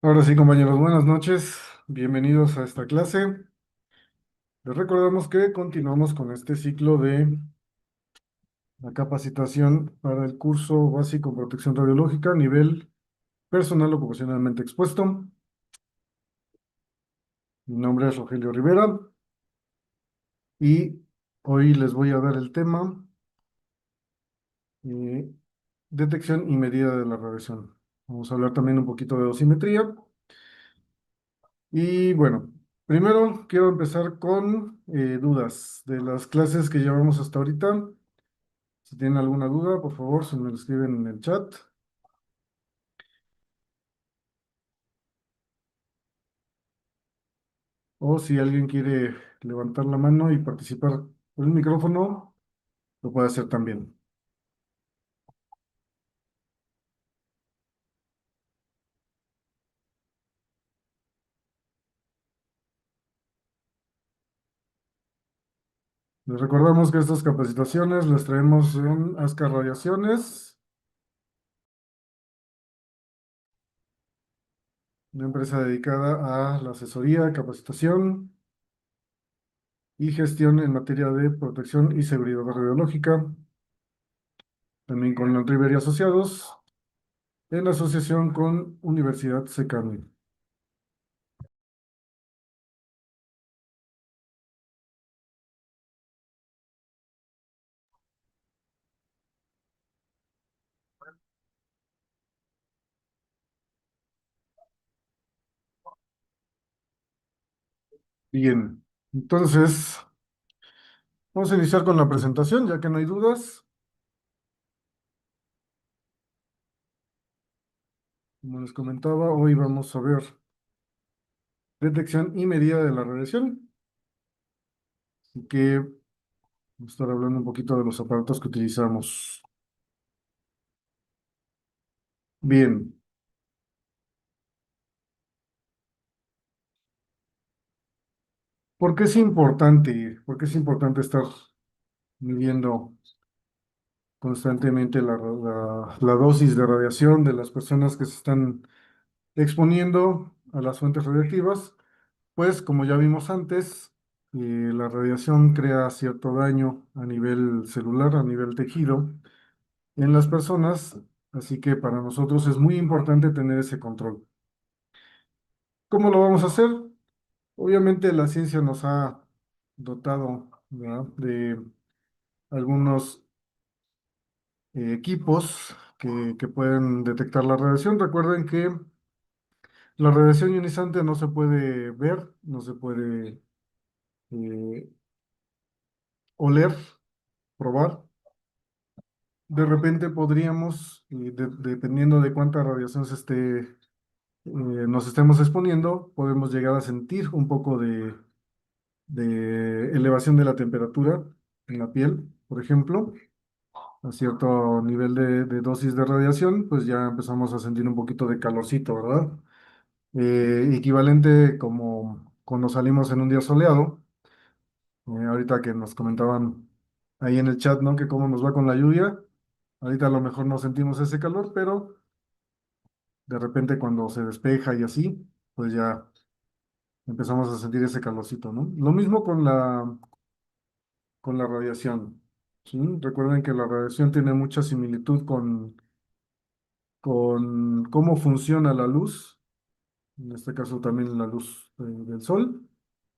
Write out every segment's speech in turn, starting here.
Ahora sí, compañeros, buenas noches. Bienvenidos a esta clase. Les recordamos que continuamos con este ciclo de la capacitación para el curso básico en protección radiológica, nivel personal ocupacionalmente expuesto. Mi nombre es Rogelio Rivera y hoy les voy a dar el tema eh, detección y medida de la radiación. Vamos a hablar también un poquito de dosimetría. Y bueno, primero quiero empezar con dudas de las clases que llevamos hasta ahorita. Si tienen alguna duda, por favor, se me lo escriben en el chat. O si alguien quiere levantar la mano y participar por el micrófono, lo puede hacer también. Les recordamos que estas capacitaciones las traemos en Ascar Radiaciones, una empresa dedicada a la asesoría, capacitación y gestión en materia de protección y seguridad radiológica, también con la River y Asociados, en asociación con Universidad Secami. Bien, entonces vamos a iniciar con la presentación, ya que no hay dudas. Como les comentaba, hoy vamos a ver detección y medida de la radiación. Así que vamos a estar hablando un poquito de los aparatos que utilizamos. Bien, ¿por qué es importante? ¿Por qué es importante estar midiendo constantemente la dosis de radiación de las personas que se están exponiendo a las fuentes radiactivas? Pues como ya vimos antes, la radiación crea cierto daño a nivel celular, a nivel tejido en las personas, así que para nosotros es muy importante tener ese control. ¿Cómo lo vamos a hacer? Obviamente la ciencia nos ha dotado, ¿verdad?, de algunos equipos que pueden detectar la radiación. Recuerden que la radiación ionizante no se puede ver, no se puede eh, oler, probar. De repente podríamos, dependiendo de cuánta radiación nos estemos exponiendo, podemos llegar a sentir un poco de elevación de la temperatura en la piel, por ejemplo, a cierto nivel de dosis de radiación, pues ya empezamos a sentir un poquito de calorcito, ¿verdad? Equivalente como cuando salimos en un día soleado, ahorita que nos comentaban ahí en el chat, ¿no? Que cómo nos va con la lluvia. Ahorita a lo mejor no sentimos ese calor, pero de repente cuando se despeja y así, pues ya empezamos a sentir ese calorcito, ¿no? Lo mismo con la radiación. ¿Sí? Recuerden que la radiación tiene mucha similitud con cómo funciona la luz, en este caso también la luz del sol.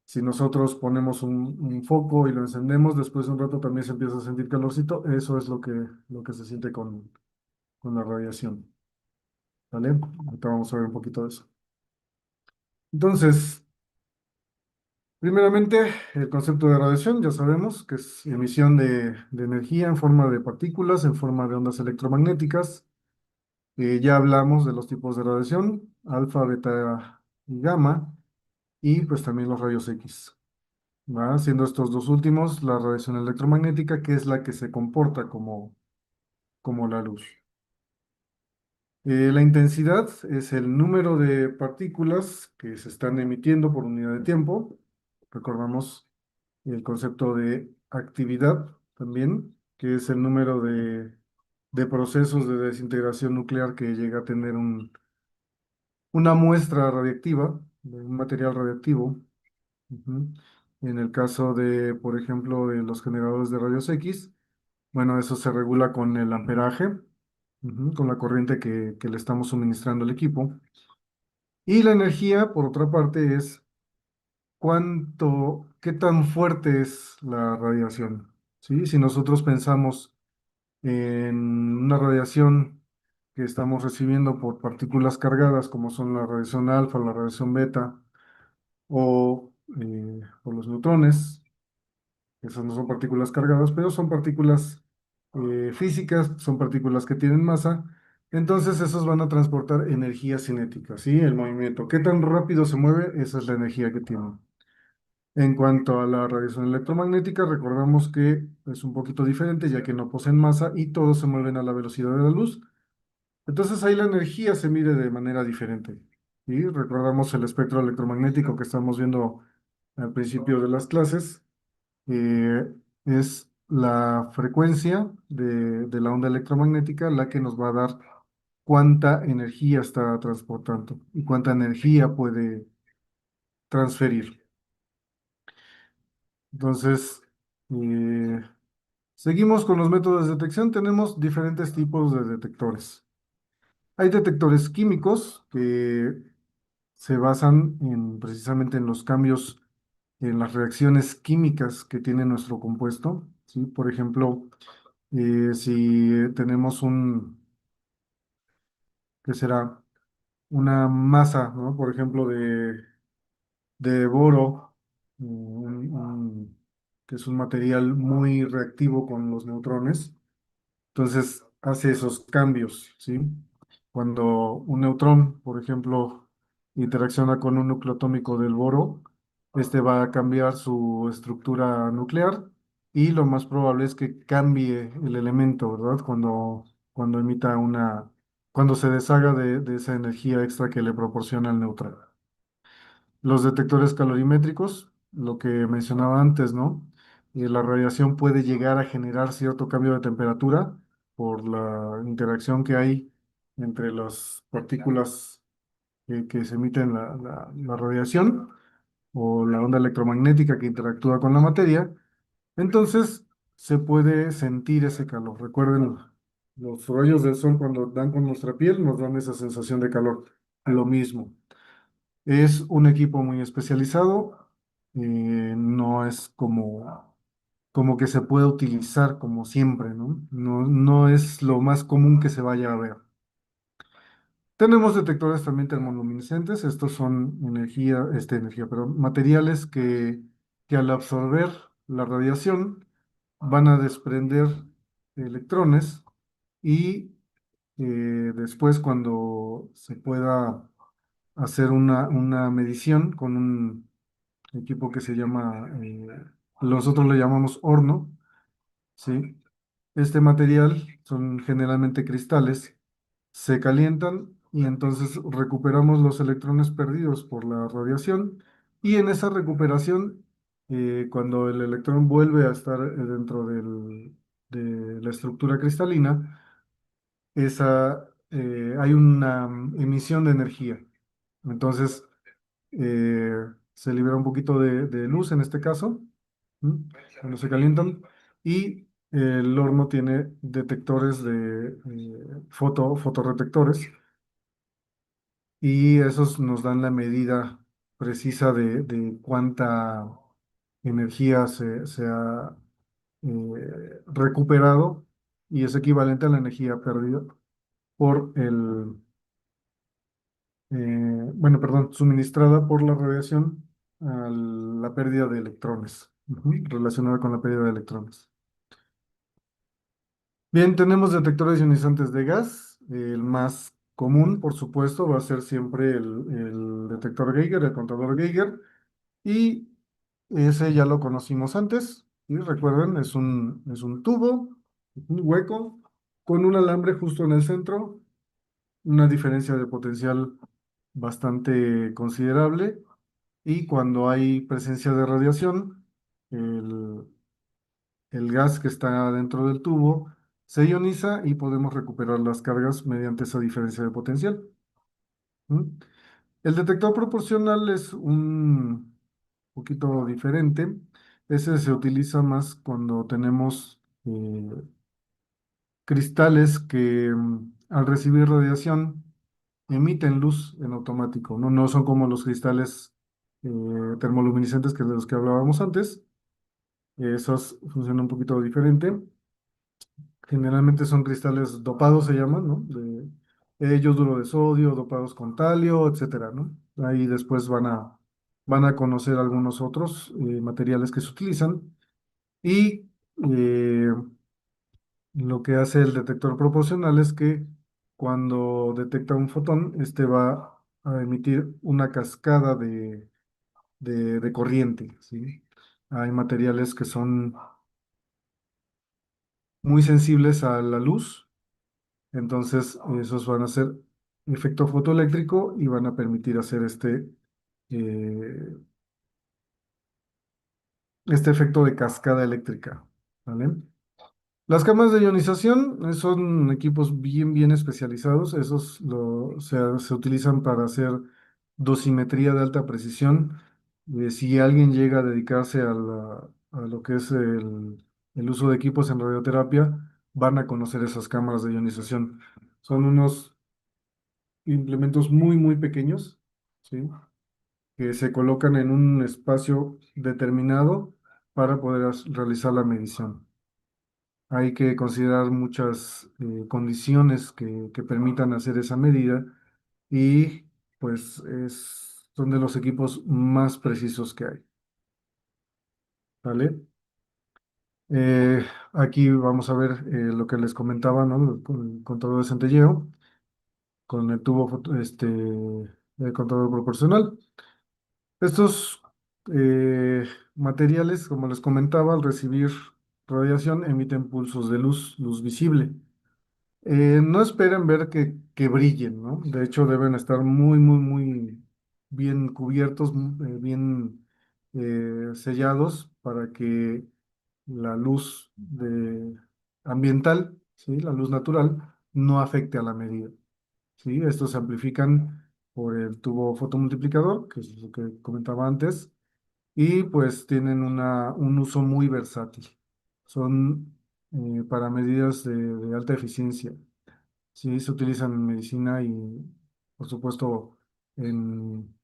Si nosotros ponemos un foco y lo encendemos, después de un rato también se empieza a sentir calorcito. Eso es lo que se siente con la radiación. ¿Vale? Ahorita vamos a ver un poquito de eso. Entonces, primeramente, el concepto de radiación, ya sabemos que es emisión de energía en forma de partículas, en forma de ondas electromagnéticas. Ya hablamos de los tipos de radiación, alfa, beta y gamma, y pues también los rayos X. ¿Va? Siendo estos dos últimos la radiación electromagnética, que es la que se comporta como la luz. La intensidad es el número de partículas que se están emitiendo por unidad de tiempo. Recordamos el concepto de actividad también, que es el número de procesos de desintegración nuclear que llega a tener una muestra radiactiva, de un material radiactivo. Ujú. En el caso de, por ejemplo, de los generadores de rayos X, bueno, eso se regula con el amperaje, con la corriente que le estamos suministrando al equipo. Y la energía, por otra parte, es qué tan fuerte es la radiación. ¿Sí? Si nosotros pensamos en una radiación que estamos recibiendo por partículas cargadas, como son la radiación alfa, la radiación beta o los neutrones, esas no son partículas cargadas, pero son partículas físicas, son partículas que tienen masa. Entonces, esos van a transportar energía cinética, ¿sí? El movimiento. ¿Qué tan rápido se mueve? Esa es la energía que tienen. En cuanto a la radiación electromagnética, recordamos que es un poquito diferente, ya que no poseen masa y todos se mueven a la velocidad de la luz. Entonces, ahí la energía se mide de manera diferente. Y recordamos el espectro electromagnético que estamos viendo al principio de las clases. Es la frecuencia de la onda electromagnética la que nos va a dar cuánta energía está transportando y cuánta energía puede transferir. Entonces, eh, seguimos con los métodos de detección. Tenemos diferentes tipos de detectores. Hay detectores químicos que se basan precisamente en los cambios en las reacciones químicas que tiene nuestro compuesto, ¿sí? Por ejemplo, si tenemos ¿qué será? Una masa, ¿no? Por ejemplo, de boro, que es un material muy reactivo con los neutrones. Entonces hace esos cambios, ¿sí? Cuando un neutrón, por ejemplo, interacciona con un núcleo atómico del boro, este va a cambiar su estructura nuclear y lo más probable es que cambie el elemento, ¿verdad? Cuando cuando se deshaga de esa energía extra que le proporciona el neutrón. Los detectores calorimétricos, lo que mencionaba antes, ¿no? La radiación puede llegar a generar cierto cambio de temperatura por la interacción que hay entre las partículas que se emiten la radiación o la onda electromagnética que interactúa con la materia. Entonces, se puede sentir ese calor. Recuerden, los rayos del sol cuando dan con nuestra piel nos dan esa sensación de calor. Lo mismo. Es un equipo muy especializado, no es como que se puede utilizar como siempre, ¿no? No, no es lo más común que se vaya a ver. Tenemos detectores también termoluminescentes, estos son perdón, materiales que al absorber la radiación van a desprender electrones y después cuando se pueda hacer una medición con un equipo que se llama, nosotros le llamamos horno, ¿sí? Este material son generalmente cristales, se calientan y entonces recuperamos los electrones perdidos por la radiación y en esa recuperación, cuando el electrón vuelve a estar dentro de la estructura cristalina, hay una emisión de energía. Entonces, se libera un poquito de luz en este caso, ¿m? Cuando se calientan, y el horno tiene detectores fotorretectores, y esos nos dan la medida precisa de cuánta energía se ha recuperado, y es equivalente a la energía perdida por bueno, perdón, suministrada por la radiación a la pérdida de electrones, relacionada con la pérdida de electrones. Bien, tenemos detectores ionizantes de gas. El más común, por supuesto, va a ser siempre el detector Geiger, el contador Geiger, y ese ya lo conocimos antes. Y recuerden, es un tubo, un hueco, con un alambre justo en el centro, una diferencia de potencial bastante considerable. Y cuando hay presencia de radiación, el, el gas que está dentro del tubo se ioniza y podemos recuperar las cargas mediante esa diferencia de potencial. ¿Mm? El detector proporcional es un poquito diferente. Ese se utiliza más cuando tenemos cristales que al recibir radiación emiten luz en automático, ¿no? No son como los cristales eh, termoluminiscentes que de los que hablábamos antes. Esos funcionan un poquito diferente. Generalmente son cristales dopados, se llaman, ¿no? De yoduro de sodio, dopados con talio, etcétera, ¿no? Ahí después van a conocer algunos otros materiales que se utilizan. Y lo que hace el detector proporcional es que cuando detecta un fotón, este va a emitir una cascada de corriente, ¿sí? Hay materiales que son muy sensibles a la luz. Entonces, esos van a hacer efecto fotoeléctrico y van a permitir hacer eh, este efecto de cascada eléctrica, ¿vale? Las cámaras de ionización son equipos bien especializados. Esos se utilizan para hacer dosimetría de alta precisión. Si alguien llega a dedicarse a lo que es el uso de equipos en radioterapia, van a conocer esas cámaras de ionización. Son unos implementos muy pequeños, ¿sí? Que se colocan en un espacio determinado para poder realizar la medición. Hay que considerar muchas condiciones que permitan hacer esa medida y pues son de los equipos más precisos que hay, ¿vale? Aquí vamos a ver lo que les comentaba, ¿no? Con el contador de centelleo, con el tubo, el contador proporcional. Estos materiales, como les comentaba, al recibir radiación emiten pulsos de luz, luz visible. No esperen ver que brillen, ¿no? De hecho, deben estar muy bien cubiertos, bien sellados para que la luz ambiental, ¿sí? La luz natural, no afecte a la medida, ¿sí? Estos se amplifican por el tubo fotomultiplicador, que es lo que comentaba antes, y pues tienen un uso muy versátil. Son para medidas de alta eficiencia. Sí, se utilizan en medicina y, por supuesto, en,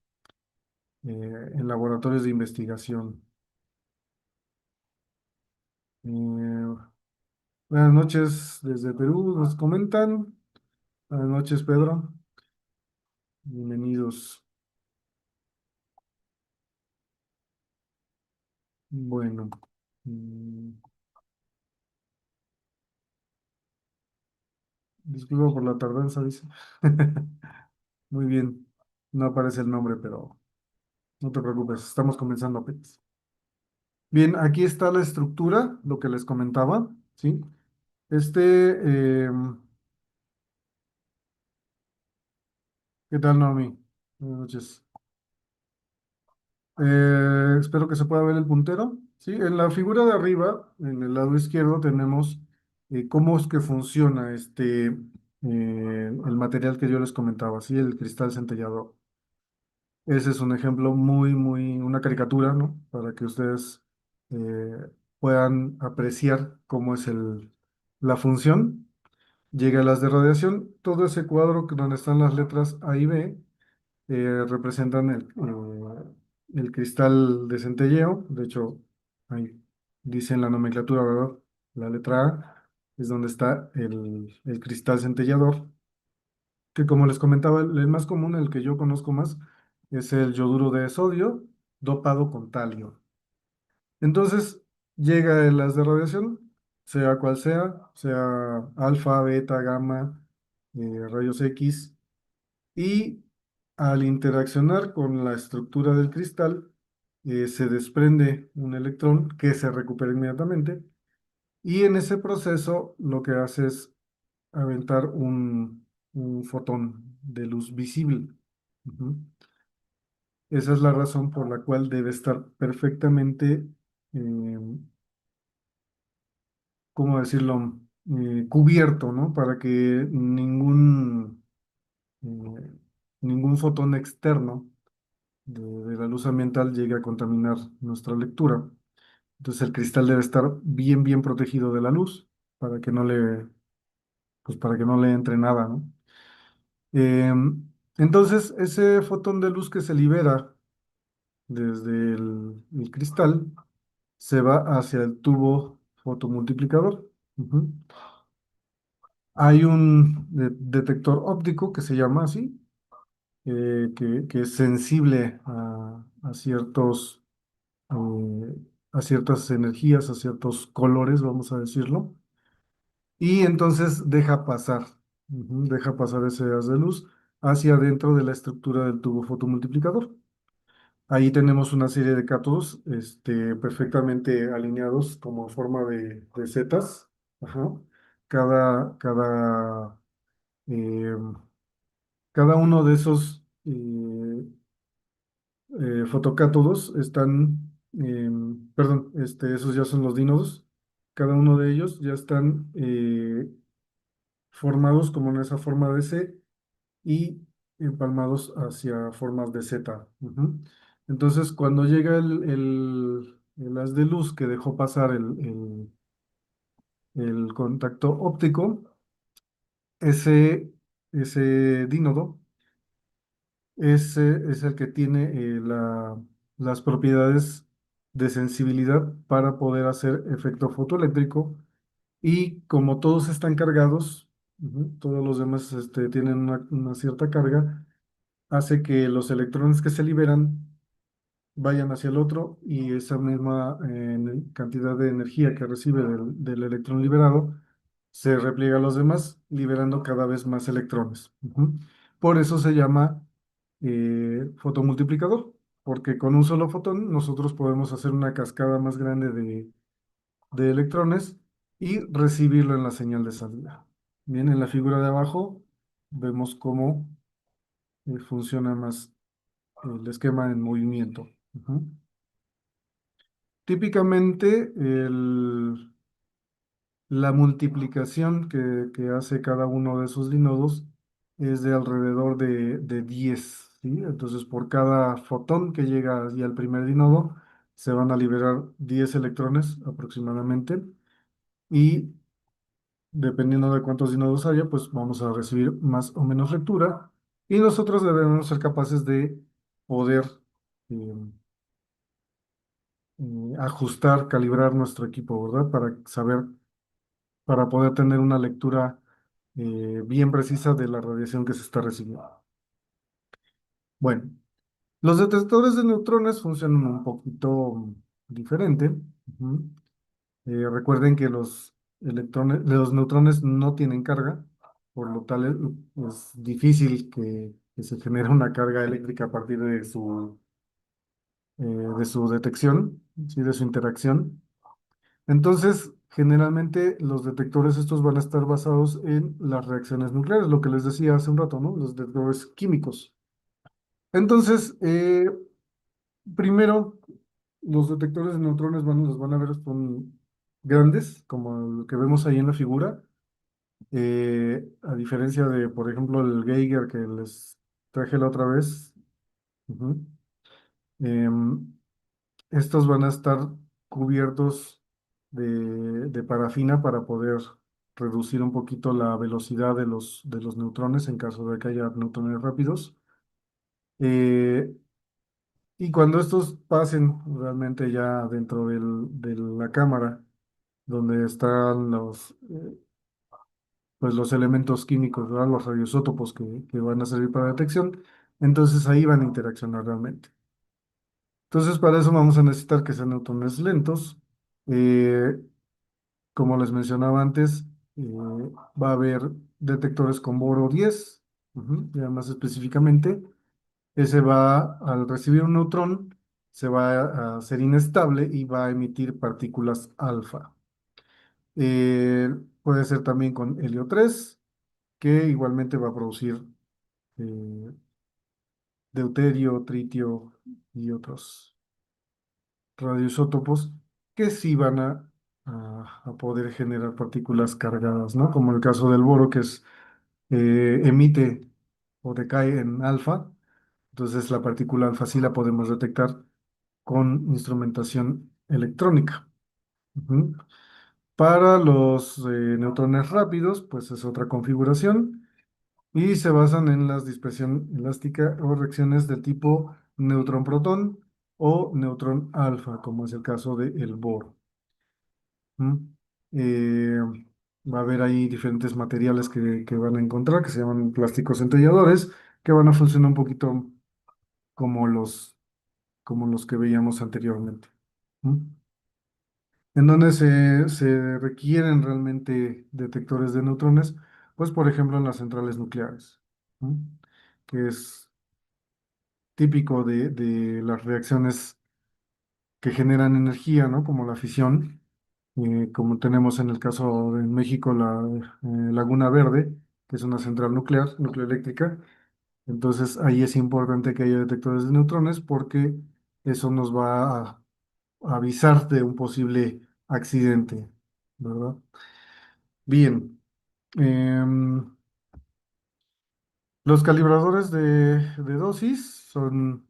en laboratorios de investigación. Buenas noches desde Perú, nos comentan. Buenas noches, Pedro. Bienvenidos. Bueno, mm, disculpa por la tardanza, dice. Muy bien, no aparece el nombre, pero no te preocupes, estamos comenzando apenas. Bien, aquí está la estructura, lo que les comentaba, ¿sí? Este, ¿qué tal, Naomi? Buenas noches. Espero que se pueda ver el puntero. Sí, en la figura de arriba, en el lado izquierdo, tenemos cómo es que funciona el material que yo les comentaba, ¿sí? El cristal centellador. Ese es un ejemplo una caricatura, ¿no? Para que ustedes puedan apreciar cómo es la función. Llega a las de radiación, todo ese cuadro donde están las letras A y B representan el cristal de centelleo. De hecho, ahí dice en la nomenclatura, ¿verdad? La letra A es donde está el cristal centellador, que como les comentaba, el más común, el que yo conozco más, es el yoduro de sodio dopado con talio. Entonces, llega el haz de radiación, sea cual sea alfa, beta, gamma, rayos X, y al interaccionar con la estructura del cristal, se desprende un electrón que se recupera inmediatamente, y en ese proceso lo que hace es aventar un fotón de luz visible. Ujú. Esa es la razón por la cual debe estar perfectamente, eh, ¿cómo decirlo? Cubierto, ¿no? Para que ningún ningún fotón externo de la luz ambiental llegue a contaminar nuestra lectura. Entonces el cristal debe estar bien, bien protegido de la luz para que no le, pues para que no le entre nada, ¿no? Entonces, ese fotón de luz que se libera desde el cristal se va hacia el tubo fotomultiplicador. Ujú. Hay un detector óptico que se llama así, que es sensible eh, a ciertas energías, a ciertos colores, vamos a decirlo, y entonces deja pasar ese haz de luz hacia adentro de la estructura del tubo fotomultiplicador. Ahí tenemos una serie de cátodos perfectamente alineados como forma de setas. Ajá. Cada, cada, eh, cada uno de esos fotocátodos perdón, esos ya son los dínodos. Cada uno de ellos ya están formados como en esa forma de C y empalmados hacia formas de Z. Ujú. Entonces, cuando llega el haz de luz que dejó pasar el contacto óptico, ese, ese dínodo es el que tiene las propiedades de sensibilidad para poder hacer efecto fotoeléctrico y como todos están cargados, todos los demás tienen una cierta carga, hace que los electrones que se liberan vayan hacia el otro y esa misma cantidad de energía que recibe del electrón liberado se repliega a los demás, liberando cada vez más electrones. Ujú. Por eso se llama fotomultiplicador, porque con un solo fotón nosotros podemos hacer una cascada más grande de electrones y recibirlo en la señal de salida. Bien, en la figura de abajo vemos cómo funciona más el esquema en movimiento. Ujú. Típicamente, la multiplicación que hace cada uno de esos dinodos es de alrededor de 10, ¿sí? Entonces, por cada fotón que llega hacia el primer dinodo, se van a liberar 10 electrones aproximadamente. Y dependiendo de cuántos dinodos haya, pues vamos a recibir más o menos lectura. Y nosotros debemos ser capaces de poder eh, ajustar, calibrar nuestro equipo, ¿verdad? Para poder tener una lectura bien precisa de la radiación que se está recibiendo. Bueno, los detectores de neutrones funcionan un poquito diferente. Ujú. Recuerden que los neutrones no tienen carga, por lo tal es difícil que se genere una carga eléctrica a partir de su detección, ¿sí? De su interacción. Entonces, generalmente los detectores estos van a estar basados en las reacciones nucleares, lo que les decía hace un rato, ¿no? Los detectores químicos. Entonces, primero, los detectores de neutrones los van a ver, son grandes, como lo que vemos ahí en la figura, a diferencia de, por ejemplo, el Geiger que les traje la otra vez. Ujú. Em, Estos van a estar cubiertos de parafina para poder reducir un poquito la velocidad de los neutrones en caso de que haya neutrones rápidos. Eh, y cuando estos pasen realmente ya dentro de la cámara, donde están pues los elementos químicos, ¿verdad? Los radioisótopos que van a servir para detección, entonces ahí van a interaccionar realmente. Entonces, para eso vamos a necesitar que sean neutrones lentos. Eh, Como les mencionaba antes, va a haber detectores con boro 10, ya más específicamente. Ese al recibir un neutrón, se va a hacer inestable y va a emitir partículas alfa. Puede ser también con helio 3, que igualmente va a producir eh, deuterio, tritio y otros radioisótopos que sí van a poder generar partículas cargadas, ¿no? Como el caso del boro, emite o decae en alfa. Entonces la partícula alfa sí la podemos detectar con instrumentación electrónica. Ujú. Para los neutrones rápidos, pues es otra configuración y se basan en la dispersión elástica o reacciones de tipo neutrón-protón o neutrón alfa, como es el caso del boro. ¿Mm? Eh, Va a haber ahí diferentes materiales que van a encontrar, que se llaman plásticos centelladores, que van a funcionar un poquito como como los que veíamos anteriormente. ¿Mm? En donde se requieren realmente detectores de neutrones, pues por ejemplo en las centrales nucleares, ¿no? Que es típico de las reacciones que generan energía, ¿no? Como la fisión, como tenemos en el caso de México la Laguna Verde, que es una central nuclear, nucleoeléctrica. Entonces ahí es importante que haya detectores de neutrones porque eso nos va a avisar de un posible accidente, ¿verdad? Bien. em, los calibradores de dosis son,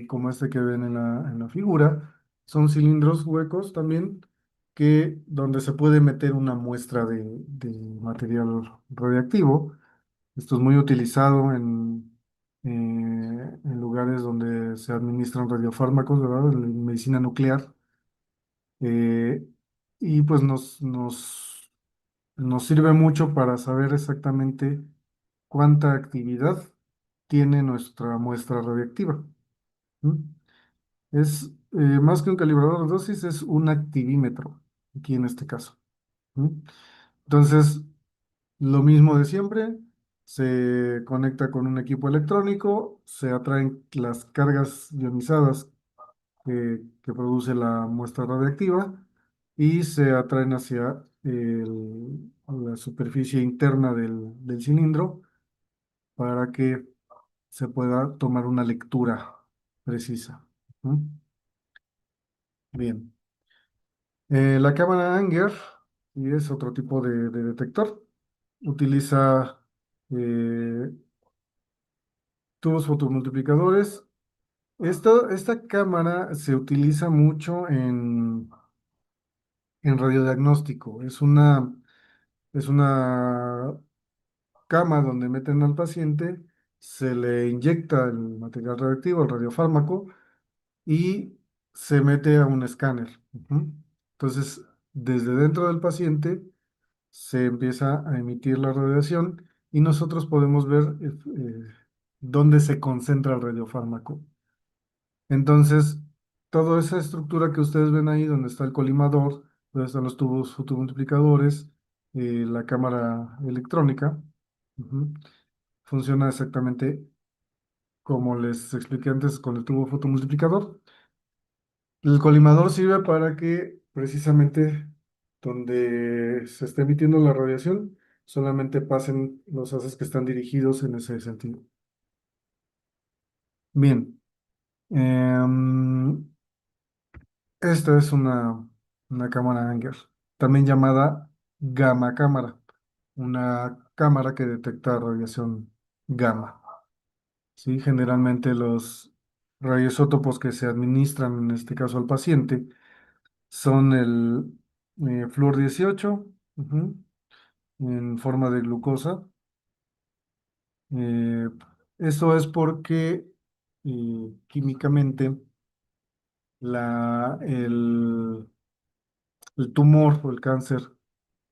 como este que ven en en la figura, son cilindros huecos también que donde se puede meter una muestra de material radiactivo. Esto es muy utilizado en lugares donde se administran radiofármacos, ¿verdad? En medicina nuclear. eh, y pues nos sirve mucho para saber exactamente cuánta actividad tiene nuestra muestra radiactiva. ¿M? Es más que un calibrador de dosis, es un activímetro, aquí en este caso. ¿M? Entonces, lo mismo de siempre, se conecta con un equipo electrónico, se atraen las cargas ionizadas que produce la muestra radiactiva y se atraen hacia la superficie interna del cilindro para que se pueda tomar una lectura precisa. ¿Mm? Bien. La cámara Anger, y es otro tipo de detector, utiliza eh, tubos fotomultiplicadores. Esta cámara se utiliza mucho en radiodiagnóstico. Es una cama donde meten al paciente, se le inyecta el material radioactivo, el radiofármaco, y se mete a un escáner. Ujú. Entonces, desde dentro del paciente se empieza a emitir la radiación y nosotros podemos ver dónde se concentra el radiofármaco. Entonces, toda esa estructura que ustedes ven ahí, donde está el colimador, donde están los tubos fotomultiplicadores, la cámara electrónica, ujú, funciona exactamente como les expliqué antes con el tubo fotomultiplicador. El colimador sirve para que precisamente donde se está emitiendo la radiación, solamente pasen los haces que están dirigidos en ese sentido. Bien, em, esta es una cámara Anger, también llamada gamma cámara, una cámara que detecta radiación gamma. ¿Sí? Generalmente los radioisótopos que se administran, en este caso al paciente, son el flúor 18 ujú, en forma de glucosa. Eh, Esto es porque químicamente el tumor o el cáncer,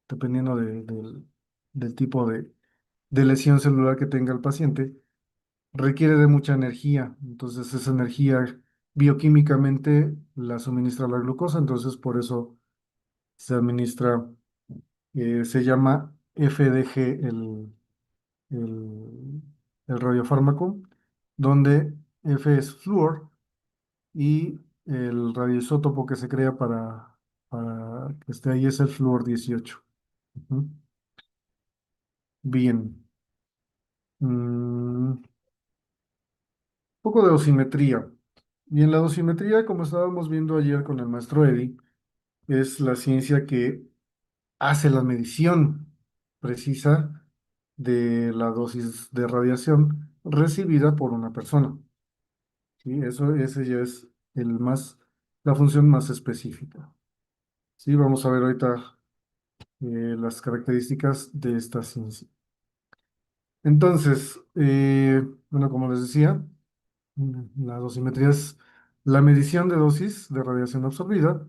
dependiendo del tipo de lesión celular que tenga el paciente, requiere de mucha energía. Entonces esa energía bioquímicamente la suministra la glucosa, entonces por eso se administra, se llama FDG el, el radiofármaco, donde F es flúor y el radioisótopo que se crea para que esté ahí es el flúor 18. Ujú. Bien. Un poco de dosimetría. Y en la dosimetría, como estábamos viendo ayer con el maestro Eddie, es la ciencia que hace la medición precisa de la dosis de radiación recibida por una persona. ¿Sí? Ese ya es la función más específica. Sí, vamos a ver ahorita las características de esta ciencia. Entonces, bueno, como les decía, la dosimetría es la medición de dosis de radiación absorbida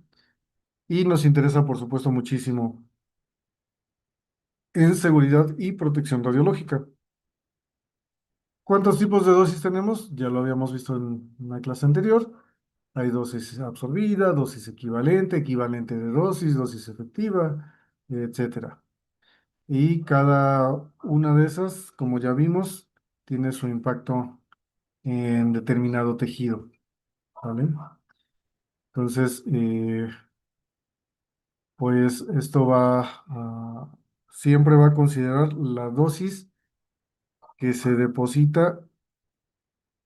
y nos interesa, por supuesto, muchísimo en seguridad y protección radiológica. ¿Cuántos tipos de dosis tenemos? Ya lo habíamos visto en una clase anterior. Hay dosis absorbida, dosis equivalente, equivalente de dosis, dosis efectiva, etcétera. Y cada una de esas, como ya vimos, tiene su impacto en determinado tejido, ¿vale? Entonces, pues esto siempre va a considerar la dosis que se deposita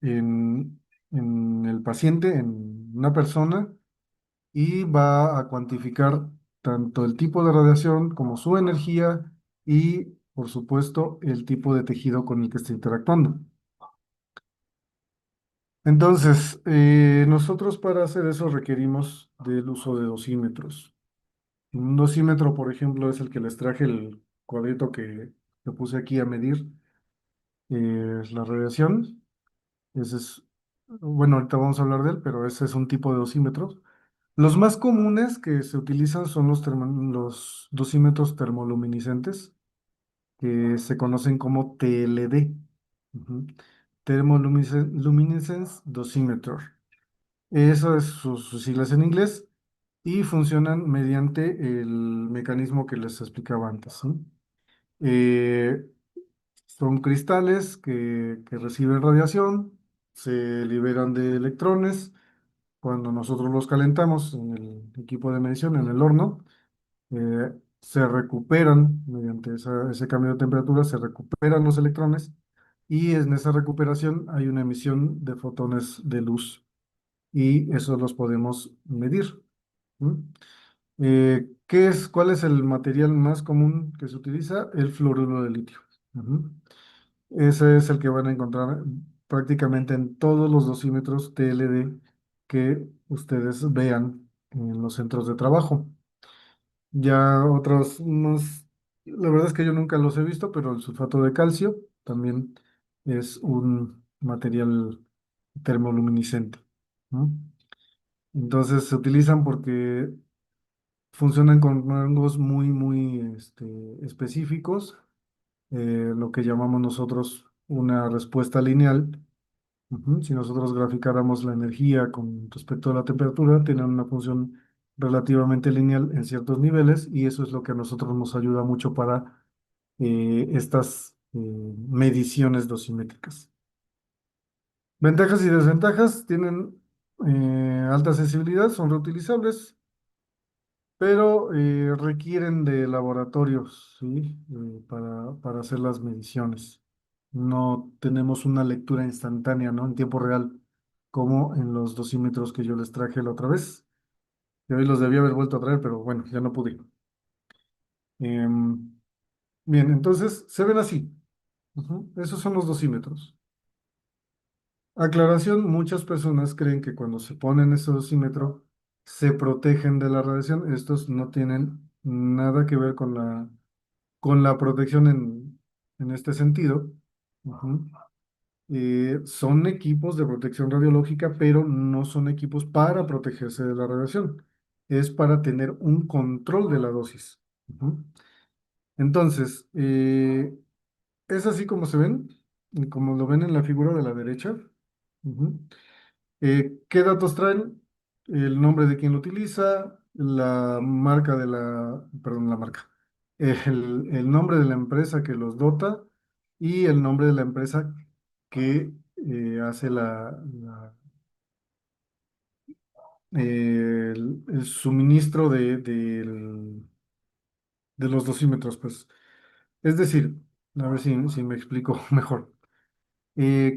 en, en el paciente, en una persona, y va a cuantificar tanto el tipo de radiación como su energía y, por supuesto, el tipo de tejido con el que está interactuando. Entonces, nosotros para hacer eso requerimos del uso de dosímetros. Un dosímetro, por ejemplo, es el que les traje el cuadrito que puse aquí a medir la radiación. Ese es, bueno, ahorita vamos a hablar de él, pero ese es un tipo de dosímetro. Los más comunes que se utilizan son los dosímetros termoluminiscentes, que se conocen como TLD. Ujú. Thermoluminescence Dosimeter. Eso es sus siglas en inglés y funcionan mediante el mecanismo que les explicaba antes, ¿sí? Eh, Son cristales que reciben radiación, se liberan de electrones. Cuando nosotros los calentamos en el equipo de medición, en el horno, se recuperan mediante ese cambio de temperatura, se recuperan los electrones y en esa recuperación hay una emisión de fotones de luz y esos los podemos medir. ¿M? ¿Cuál es el material más común que se utiliza? El fluoruro de litio. Ujú. Ese es el que van a encontrar prácticamente en todos los dosímetros TLD que ustedes vean en los centros de trabajo. Ya otros más, la verdad es que yo nunca los he visto, pero el sulfato de calcio también es un material termoluminiscente, ¿no? Entonces se utilizan porque funcionan con rangos muy específicos, lo que llamamos nosotros una respuesta lineal. Ujú. Si nosotros graficáramos la energía con respecto a la temperatura, tienen una función relativamente lineal en ciertos niveles y eso es lo que a nosotros nos ayuda mucho para estas mediciones dosimétricas. Ventajas y desventajas: tienen alta sensibilidad, son reutilizables, pero requieren de laboratorios, ¿sí? Para hacer las mediciones. No tenemos una lectura instantánea, ¿no? En tiempo real, como en los dosímetros que yo les traje la otra vez. Y hoy los debía haber vuelto a traer, pero bueno, ya no pude. Em, Bien, entonces se ven así. Ujú. Esos son los dosímetros. Aclaración: muchas personas creen que cuando se ponen ese dosímetro se protegen de la radiación. Estos no tienen nada que ver con la protección en este sentido. Ujú. Son equipos de protección radiológica, pero no son equipos para protegerse de la radiación. Es para tener un control de la dosis. Ujú. Entonces, es así como se ven, y como lo ven en la figura de la derecha. Ujú. ¿Qué datos traen? El nombre de quien lo utiliza, la marca perdón, la marca, el nombre de la empresa que los dota y el nombre de la empresa que hace el suministro de los dosímetros, pues. Es decir, a ver si me explico mejor.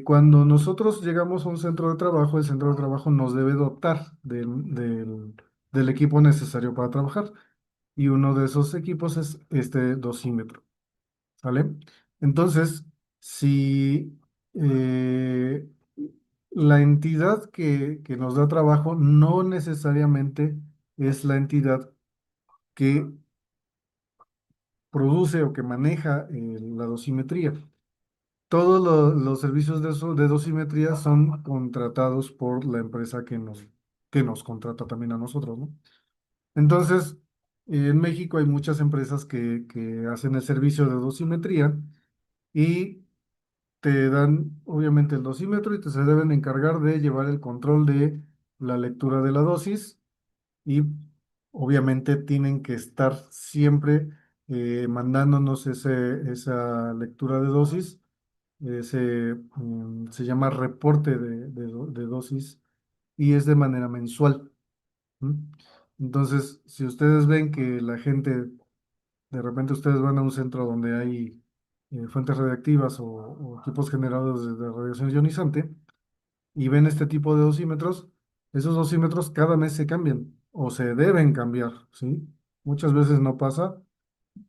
Cuando nosotros llegamos a un centro de trabajo, el centro de trabajo nos debe dotar del equipo necesario para trabajar. Y uno de esos equipos es este dosímetro, ¿vale? Entonces, si eh, la entidad que nos da trabajo no necesariamente es la entidad que produce o que maneja la dosimetría. Todos los servicios de dosimetría son contratados por la empresa que nos contrata también a nosotros, ¿no? Entonces, en México hay muchas empresas que hacen el servicio de dosimetría y te dan obviamente el dosímetro y te se deben encargar de llevar el control de la lectura de la dosis y obviamente tienen que estar siempre mandándonos esa lectura de dosis. Se llama reporte de dosis y es de manera mensual. ¿M? Entonces, si ustedes ven que la gente, de repente ustedes van a un centro donde hay fuentes radiactivas o equipos generadores de radiación ionizante y ven este tipo de dosímetros, esos dosímetros cada mes se cambian o se deben cambiar, ¿sí? Muchas veces no pasa.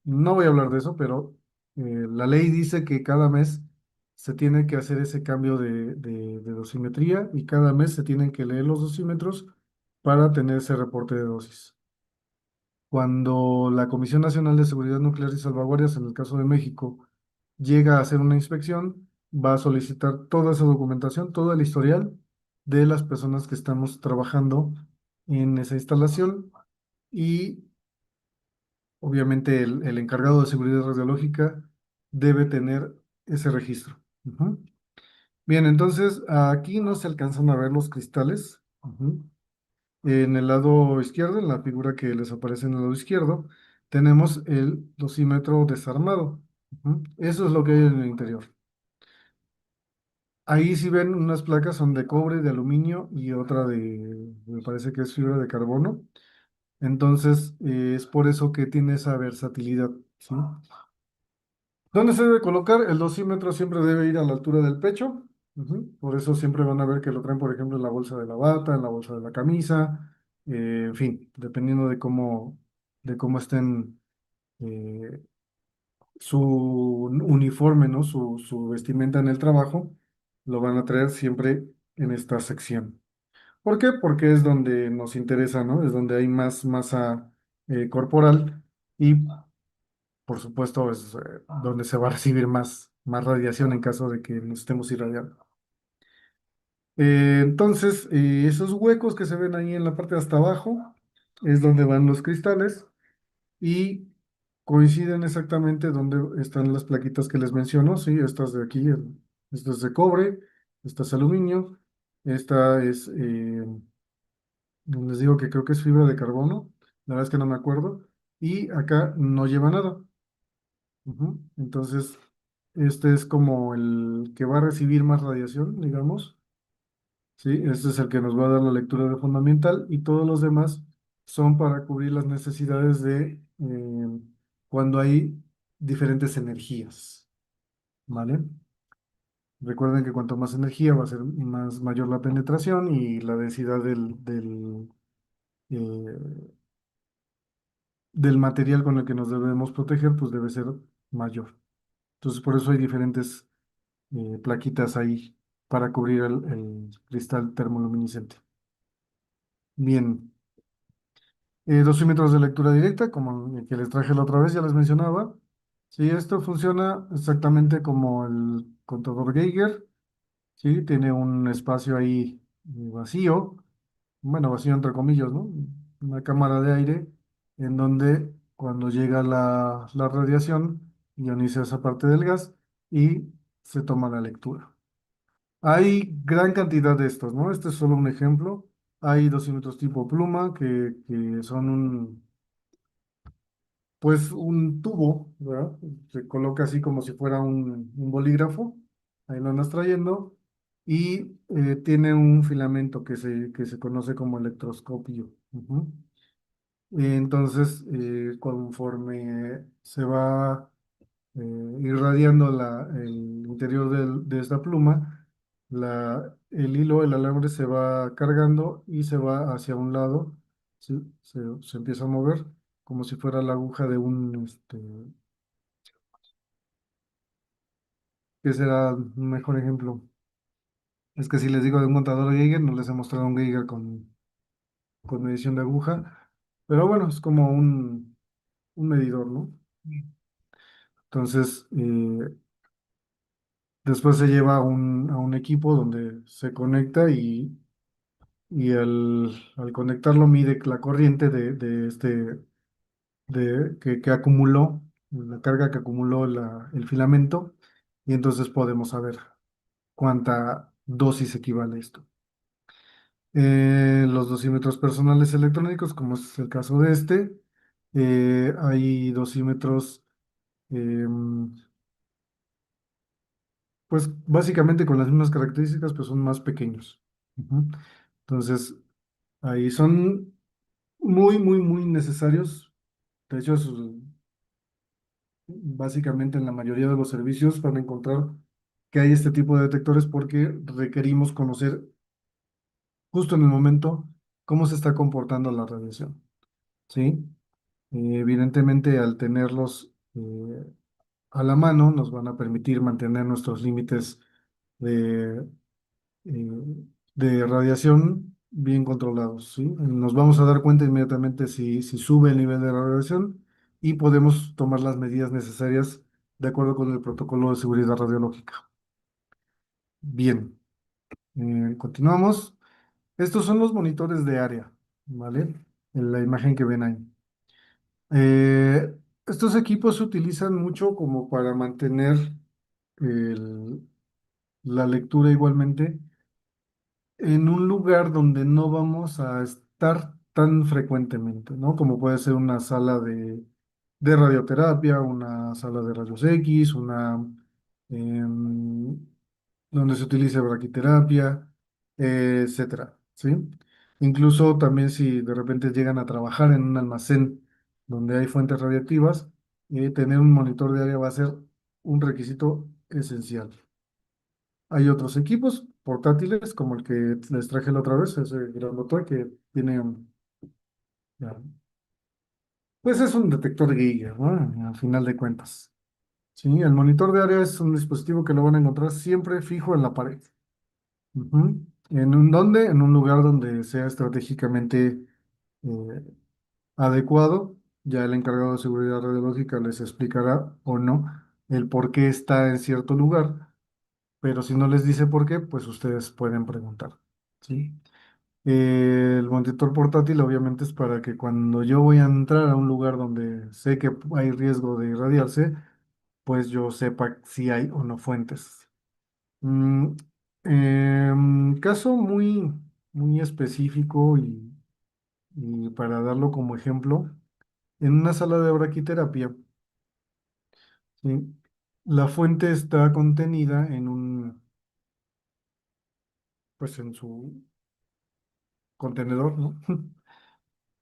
No voy a hablar de eso, pero la ley dice que cada mes se tiene que hacer ese cambio de dosimetría y cada mes se tienen que leer los dosímetros para tener ese reporte de dosis. Cuando la Comisión Nacional de Seguridad Nuclear y Salvaguardias, en el caso de México, llega a hacer una inspección, va a solicitar toda esa documentación, todo el historial de las personas que estamos trabajando en esa instalación y obviamente el encargado de seguridad radiológica debe tener ese registro. Ujú. Bien, entonces aquí no se alcanzan a ver los cristales. Ujú. En el lado izquierdo, en la figura que les aparece en el lado izquierdo, tenemos el dosímetro desarmado. Ujú. Eso es lo que hay en el interior. Ahí si ven unas placas son de cobre, de aluminio y otra me parece que es fibra de carbono. Entonces, es por eso que tiene esa versatilidad, ¿sí? ¿Dónde se debe colocar? El dosímetro siempre debe ir a la altura del pecho. Ujú. Por eso siempre van a ver que lo traen, por ejemplo, en la bolsa de la bata, en la bolsa de la camisa, en fin, dependiendo de cómo estén eh, su uniforme, ¿no? Su vestimenta en el trabajo, lo van a traer siempre en esta sección. ¿Por qué? Porque es donde nos interesa, ¿no? Es donde hay más masa corporal y por supuesto, es donde se va a recibir más radiación en caso de que nos estemos irradiando. Entonces, esos huecos que se ven ahí en la parte de hasta abajo es donde van los cristales y coinciden exactamente donde están las plaquitas que les menciono, ¿sí? Estas de aquí, esta es de cobre, esta es aluminio, esta es, les digo que creo que es fibra de carbono, la verdad es que no me acuerdo, y acá no lleva nada. Ujú. Entonces, este es como el que va a recibir más radiación, digamos. Sí, este es el que nos va a dar la lectura de fundamental y todos los demás son para cubrir las necesidades de cuando hay diferentes energías, ¿vale? Recuerden que cuanto más energía va a ser más mayor la penetración y la densidad eh, del material con el que nos debemos proteger, pues debe ser mayor. Entonces, por eso hay diferentes plaquitas ahí para cubrir el cristal termoluminiscente. Bien, dosímetros de lectura directa, como el que les traje la otra vez, ya les mencionaba. Sí, esto funciona exactamente como el contador Geiger. Sí, tiene un espacio ahí vacío, bueno, vacío entre comillas, ¿no? Una cámara de aire en donde cuando llega la radiación ioniza esa parte del gas y se toma la lectura. Hay gran cantidad de estos, ¿no? Este es solo un ejemplo. Hay dosímetros tipo pluma que son pues un tubo, ¿verdad? Se coloca así como si fuera un bolígrafo. Ahí lo andas trayendo. Y tiene un filamento que se conoce como electroscopio. Ujú. Entonces, conforme se va irradiando el interior de esta pluma, el hilo, el alambre se va cargando y se va hacia un lado, ¿sí? Se empieza a mover como si fuera la aguja de un, ¿Qué será un mejor ejemplo? Es que si les digo de un contador Geiger, no les he mostrado un Geiger con medición de aguja, pero bueno, es como un medidor, ¿no? Entonces, después se lleva a un equipo donde se conecta y al conectarlo mide la corriente que acumuló, la carga que acumuló el filamento, y entonces podemos saber cuánta dosis equivale esto. Los dosímetros personales electrónicos, como es el caso de este, hay dosímetros, em, pues básicamente con las mismas características, pues son más pequeños. Ujú. Entonces, ahí son muy, muy, muy necesarios. De hecho, básicamente en la mayoría de los servicios van a encontrar que hay este tipo de detectores porque requerimos conocer justo en el momento cómo se está comportando la radiación, ¿sí? Evidentemente, al tenerlos a la mano, nos van a permitir mantener nuestros límites de, eh, de radiación bien controlados, ¿sí? Nos vamos a dar cuenta inmediatamente si sube el nivel de radiación y podemos tomar las medidas necesarias de acuerdo con el protocolo de seguridad radiológica. Bien, continuamos. Estos son los monitores de área, ¿vale? En la imagen que ven ahí. Estos equipos se utilizan mucho como para mantener el- la lectura igualmente en un lugar donde no vamos a estar tan frecuentemente, ¿no? Como puede ser una sala de radioterapia, una sala de rayos X, em, donde se utilice braquiterapia, etcétera, ¿sí? Incluso también si de repente llegan a trabajar en un almacén donde hay fuentes radiactivas, tener un monitor de área va a ser un requisito esencial. Hay otros equipos portátiles, como el que les traje la otra vez, ese grandote que tiene, ya, pues es un detector Geiger, ¿no? Al final de cuentas. Sí, el monitor de área es un dispositivo que lo van a encontrar siempre fijo en la pared. Ujú. ¿Dónde? En un lugar donde sea estratégicamente eh, adecuado. Ya el encargado de seguridad radiológica les explicará o no el por qué está en cierto lugar, pero si no les dice por qué, pues ustedes pueden preguntar. ¿Sí? El monitor portátil obviamente es para que cuando yo voy a entrar a un lugar donde sé que hay riesgo de irradiarse, pues yo sepa si hay o no fuentes. Mm, caso muy, muy específico y para darlo como ejemplo, en una sala de braquiterapia, ¿sí? La fuente está contenida pues en su contenedor, ¿no?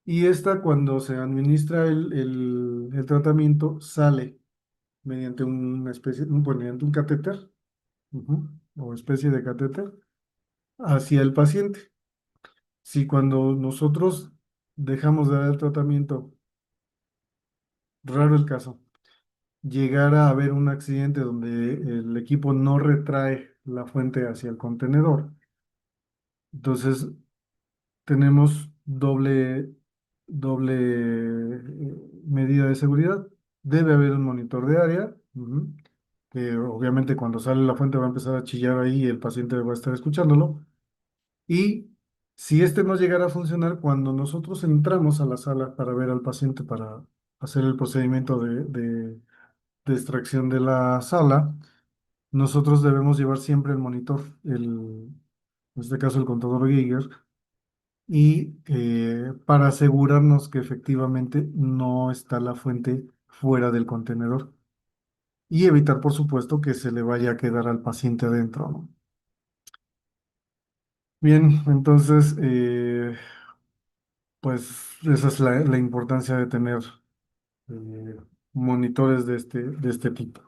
Y esta cuando se administra el tratamiento sale mediante una especie, pues, mediante un catéter, ujú, o especie de catéter hacia el paciente. Si cuando nosotros dejamos de dar el tratamiento, raro el caso, llegara a haber un accidente donde el equipo no retrae la fuente hacia el contenedor, entonces tenemos doble medida de seguridad. Debe haber un monitor de área, ujú, que obviamente cuando sale la fuente va a empezar a chillar ahí y el paciente va a estar escuchándolo. Y si este no llegara a funcionar, cuando nosotros entramos a la sala para ver al paciente, para hacer el procedimiento de extracción de la sala, nosotros debemos llevar siempre el monitor, en este caso el contador Geiger, y para asegurarnos que efectivamente no está la fuente fuera del contenedor y evitar, por supuesto, que se le vaya a quedar al paciente adentro, ¿no? Bien, entonces, pues esa es la importancia de tener eh, monitores de este tipo.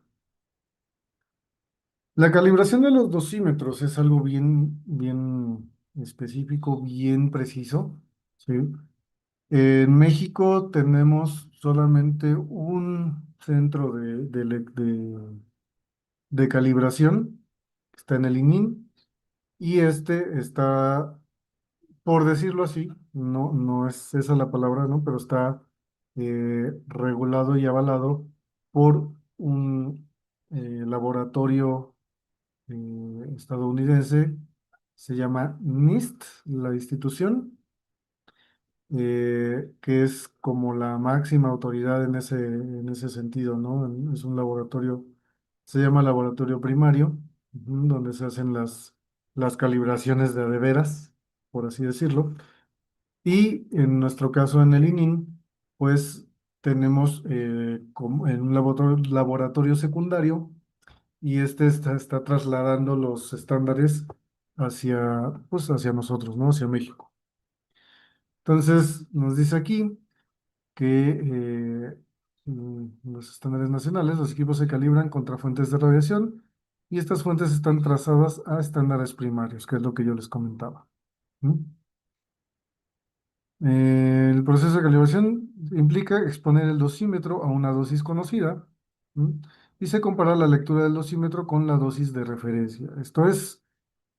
La calibración de los dosímetros es algo bien, bien específico, bien preciso, ¿sí? En México tenemos solamente un centro de calibración, está en el ININ, y este está, por decirlo así, no es esa la palabra, ¿no? Pero está regulado y avalado por un laboratorio estadounidense, se llama NIST, la institución, que es como la máxima autoridad en ese sentido, ¿no? Es un laboratorio, se llama laboratorio primario, donde se hacen las calibraciones de veras, por así decirlo. Y en nuestro caso en el ININ, pues tenemos como en un laboratorio secundario y este está trasladando los estándares hacia, pues, hacia nosotros, ¿no? Hacia México. Entonces, nos dice aquí que los estándares nacionales, los equipos se calibran contra fuentes de radiación y estas fuentes están trazadas a estándares primarios, que es lo que yo les comentaba. ¿Mm? El proceso de calibración implica exponer el dosímetro a una dosis conocida, ¿m? Y se compara la lectura del dosímetro con la dosis de referencia. Esto es,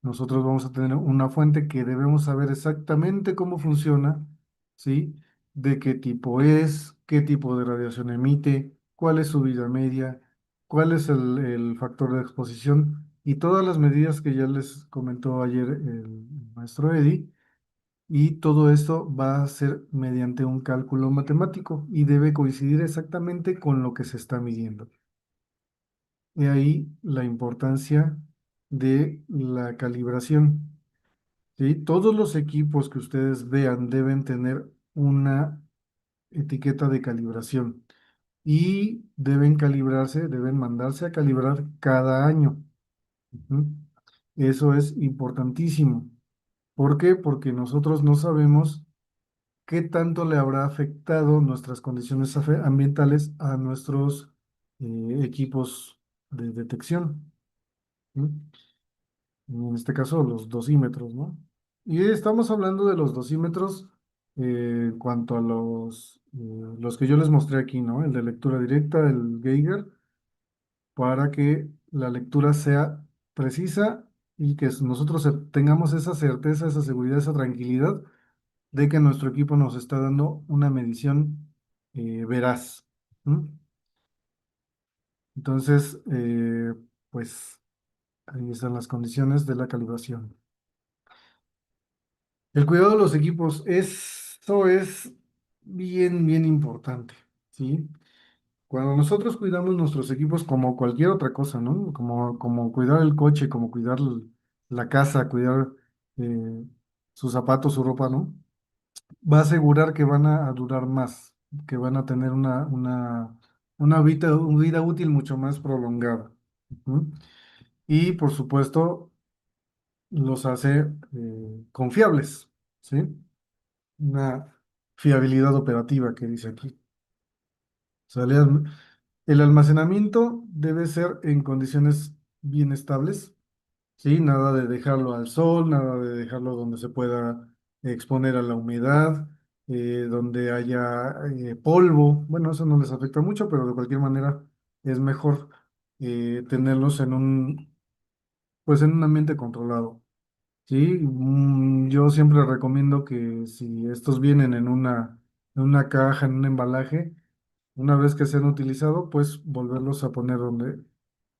nosotros vamos a tener una fuente que debemos saber exactamente cómo funciona, ¿sí? De qué tipo es, qué tipo de radiación emite, cuál es su vida media, cuál es el factor de exposición y todas las medidas que ya les comentó ayer el maestro Eddie, y todo esto va a ser mediante un cálculo matemático y debe coincidir exactamente con lo que se está midiendo. Y ahí la importancia de la calibración. ¿Sí? Todos los equipos que ustedes vean deben tener una etiqueta de calibración y deben calibrarse, deben mandarse a calibrar cada año. Ujú. Eso es importantísimo. ¿Por qué? Porque nosotros no sabemos qué tanto le habrá afectado nuestras condiciones ambientales a nuestros equipos de detección, ¿sí? En este caso, los dosímetros, ¿no? Y estamos hablando de los dosímetros en cuanto a los que yo les mostré aquí, ¿no? El de lectura directa, el Geiger, para que la lectura sea precisa y que nosotros tengamos esa certeza, esa seguridad, esa tranquilidad de que nuestro equipo nos está dando una medición veraz. ¿M? Entonces, pues ahí están las condiciones de la calibración. El cuidado de los equipos, eso es bien importante, ¿sí? Cuando nosotros cuidamos nuestros equipos como cualquier otra cosa, ¿no? Como cuidar el coche, como cuidar la casa, cuidar eh, sus zapatos, su ropa, ¿no? Va a asegurar que van a durar más, que van a tener una vida útil mucho más prolongada. Ujú. Y por supuesto, los hace confiables, ¿sí? Una fiabilidad operativa que dice aquí. O sea, el almacenamiento debe ser en condiciones bien estables. Sí, nada de dejarlo al sol, nada de dejarlo donde se pueda exponer a la humedad, donde haya polvo. Bueno, eso no les afecta mucho, pero de cualquier manera es mejor tenerlos pues en un ambiente controlado. Sí, yo siempre recomiendo que si estos vienen en una caja, en un embalaje, una vez que se han utilizado, pues volverlos a poner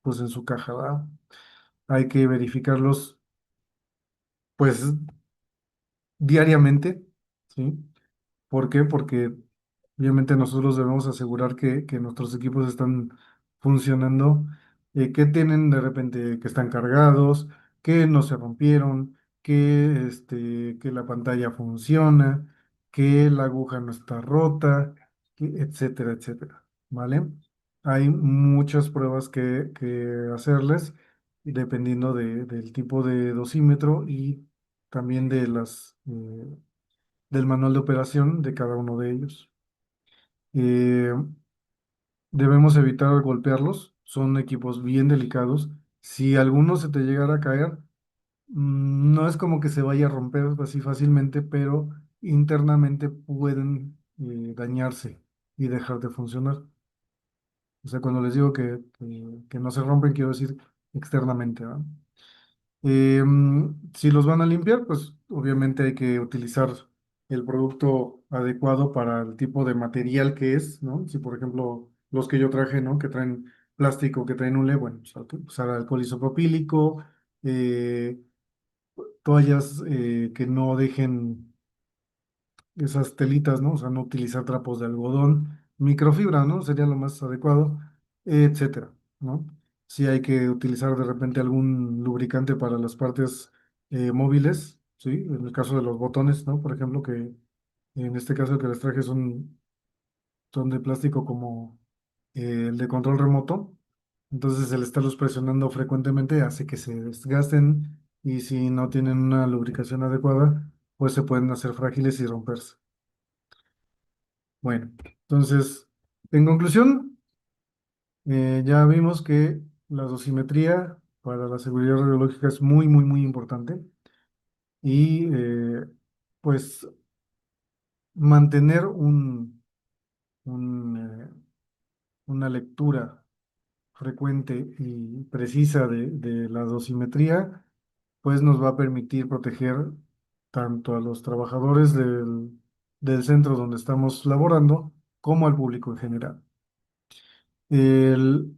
pues en su caja, ¿verdad? Hay que verificarlos, pues diariamente, ¿sí? ¿Por qué? Porque obviamente nosotros debemos asegurar que nuestros equipos están funcionando, que tienen de repente, que están cargados, que no se rompieron, que la pantalla funciona, que la aguja no está rota, etcétera, etcétera, ¿vale? Hay muchas pruebas que hacerles dependiendo del tipo de dosímetro y también del manual de operación de cada uno de ellos. Eh, Debemos evitar golpearlos, son equipos bien delicados. Si alguno se te llegara a caer, no es como que se vaya a romper así fácilmente, pero internamente pueden dañarse y dejar de funcionar. O sea, cuando les digo que no se rompen, quiero decir externamente, ¿va? Si los van a limpiar, pues obviamente hay que utilizar el producto adecuado para el tipo de material que es, ¿no? Si por ejemplo los que yo traje, ¿no? Que traen plástico, que traen hule, bueno, pues, hay que usar alcohol isopropílico, eh, toallas que no dejen esas telitas, ¿no? O sea, no utilizar trapos de algodón, microfibra, ¿no? Sería lo más adecuado, etcétera, ¿no? Si hay que utilizar de repente algún lubricante para las partes móviles, ¿sí? En el caso de los botones, ¿no? Por ejemplo, que en este caso que les traje son de plástico como el de control remoto. Entonces, el estarlos presionando frecuentemente hace que se desgasten y si no tienen una lubricación adecuada, pues se pueden hacer frágiles y romperse. Bueno, entonces, en conclusión, ya vimos que la dosimetría para la seguridad radiológica es muy, muy, muy importante y pues mantener un, una lectura frecuente y precisa de la dosimetría, pues nos va a permitir proteger tanto a los trabajadores del centro donde estamos laborando como al público en general. El,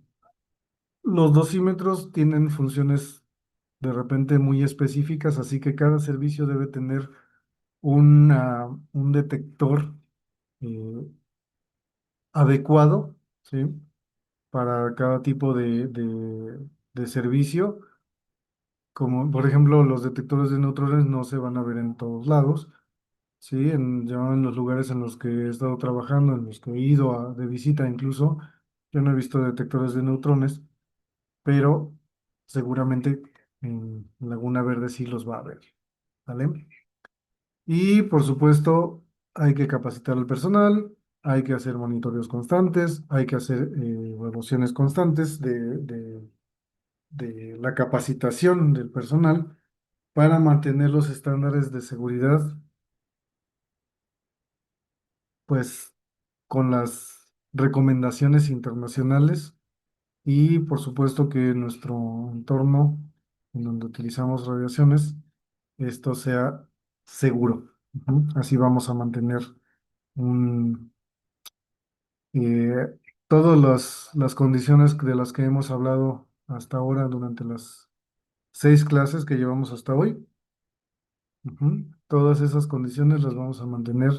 Los dosímetros tienen funciones de repente muy específicas, así que cada servicio debe tener un detector eh, adecuado, ¿sí? Para cada tipo de servicio. Como por ejemplo, los detectores de neutrones no se van a ver en todos lados, ¿sí? Ya en los lugares en los que he estado trabajando, en los que he ido de visita incluso, yo no he visto detectores de neutrones, pero seguramente en Laguna Verde sí los va a haber, ¿vale? Y por supuesto, hay que capacitar al personal, hay que hacer monitoreos constantes, hay que hacer evaluaciones constantes de la capacitación del personal para mantener los estándares de seguridad, pues con las recomendaciones internacionales y por supuesto que en nuestro entorno en donde utilizamos radiaciones, esto sea seguro. Ujú. Así vamos a mantener un, todas las condiciones de las que hemos hablado hasta ahora durante las 6 clases que llevamos hasta hoy. Ujú. Todas esas condiciones las vamos a mantener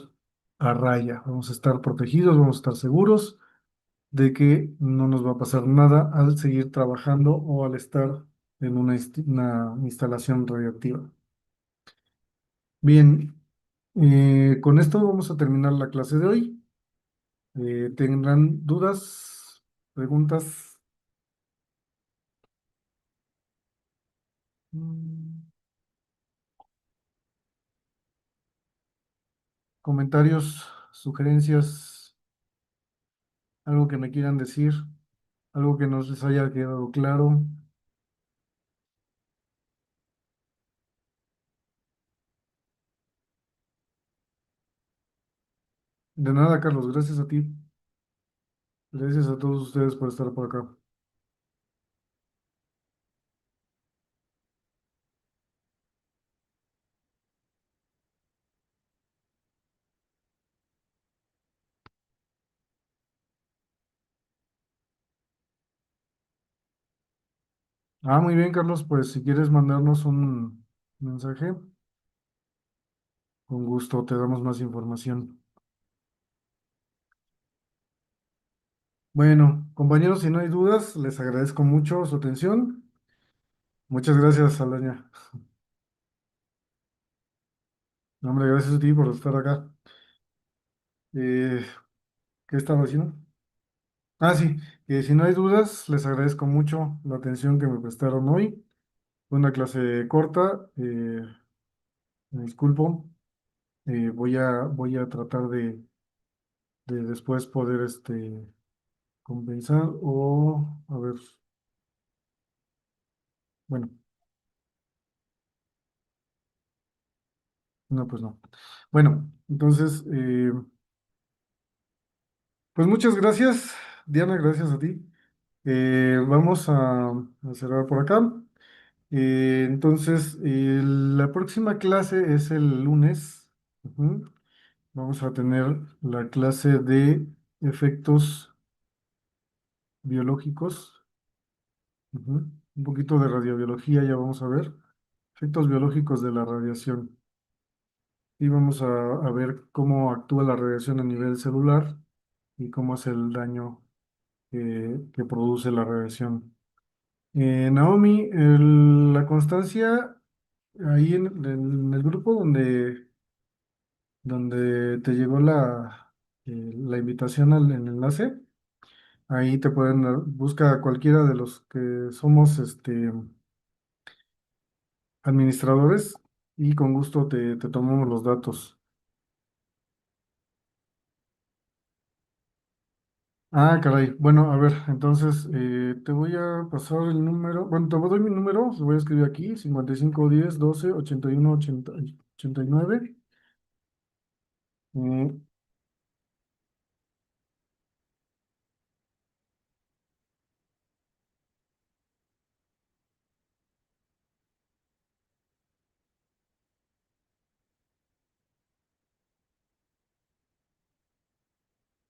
a raya. Vamos a estar protegidos, vamos a estar seguros de que no nos va a pasar nada al seguir trabajando o al estar en una instalación radioactiva. Bien, con esto vamos a terminar la clase de hoy. ¿Tendrán dudas, preguntas, mm, comentarios, sugerencias, algo que me quieran decir, algo que no les haya quedado claro? De nada, Carlos, gracias a ti. Gracias a todos ustedes por estar por acá. Ah, muy bien, Carlos, pues si quieres mandarnos un mensaje, con gusto te damos más información. Bueno, compañeros, si no hay dudas, les agradezco mucho su atención. Muchas gracias, Alaña. No, hombre, gracias a ti por estar acá. Eh, ¿Qué estaba haciendo? Ah, sí, si no hay dudas, les agradezco mucho la atención que me prestaron hoy. Fue una clase corta, me disculpo. Voy a tratar de después poder compensar o, a ver, bueno, no, pues no. Bueno, entonces, pues muchas gracias. Diana, gracias a ti. Vamos a cerrar por acá. Entonces, la próxima clase es el lunes. Ujú. Vamos a tener la clase de efectos biológicos. Ujú. Un poquito de radiobiología, ya vamos a ver. Efectos biológicos de la radiación. Y vamos a ver cómo actúa la radiación a nivel celular y cómo es el daño que produce la radiación. Naomi, la constancia ahí en el grupo donde te llegó la invitación al el enlace, ahí te pueden busca a cualquiera de los que somos administradores y con gusto te tomamos los datos. Ah, caray. Bueno, a ver, entonces te voy a pasar el número. Bueno, te doy mi número, lo voy a escribir aquí: 5510 12 81 89.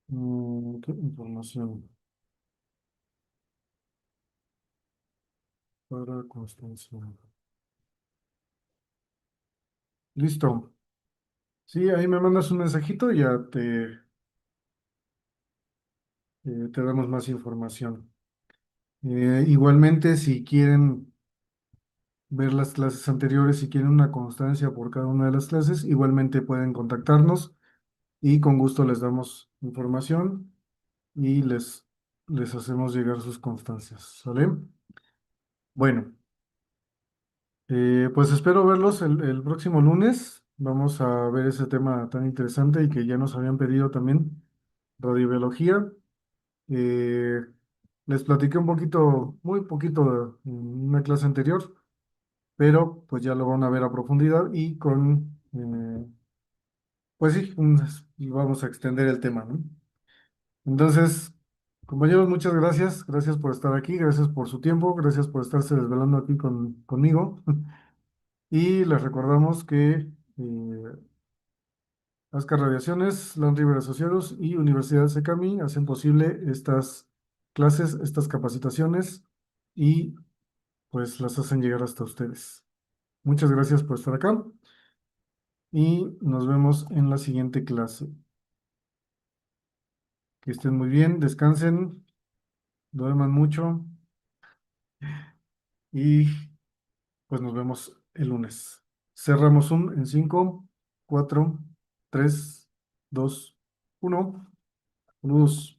Mm, ¿Qué información para Constancia? Listo. Sí, ahí me mandas un mensajito y ya te damos más información. Igualmente, si quieren ver las clases anteriores, si quieren una constancia por cada una de las clases, igualmente pueden contactarnos y con gusto les damos información y les hacemos llegar sus constancias. ¿Sale? Bueno, pues espero verlos el próximo lunes. Vamos a ver ese tema tan interesante y que ya nos habían pedido también, radiobiología. Eh, Les platiqué un poquito, muy poquito en una clase anterior, pero pues ya lo van a ver a profundidad y pues sí, vamos a extender el tema, ¿no? Entonces, compañeros, muchas gracias. Gracias por estar aquí, gracias por su tiempo, gracias por estarse desvelando aquí conmigo. Y les recordamos que Ascar Radiaciones, Land River Asociados y Universidad Secami hacen posible estas clases, estas capacitaciones y pues las hacen llegar hasta ustedes. Muchas gracias por estar acá y nos vemos en la siguiente clase. Que estén muy bien, descansen, duerman mucho y pues nos vemos el lunes. Cerramos en 5, 4, 3, 2, 1. Saludos.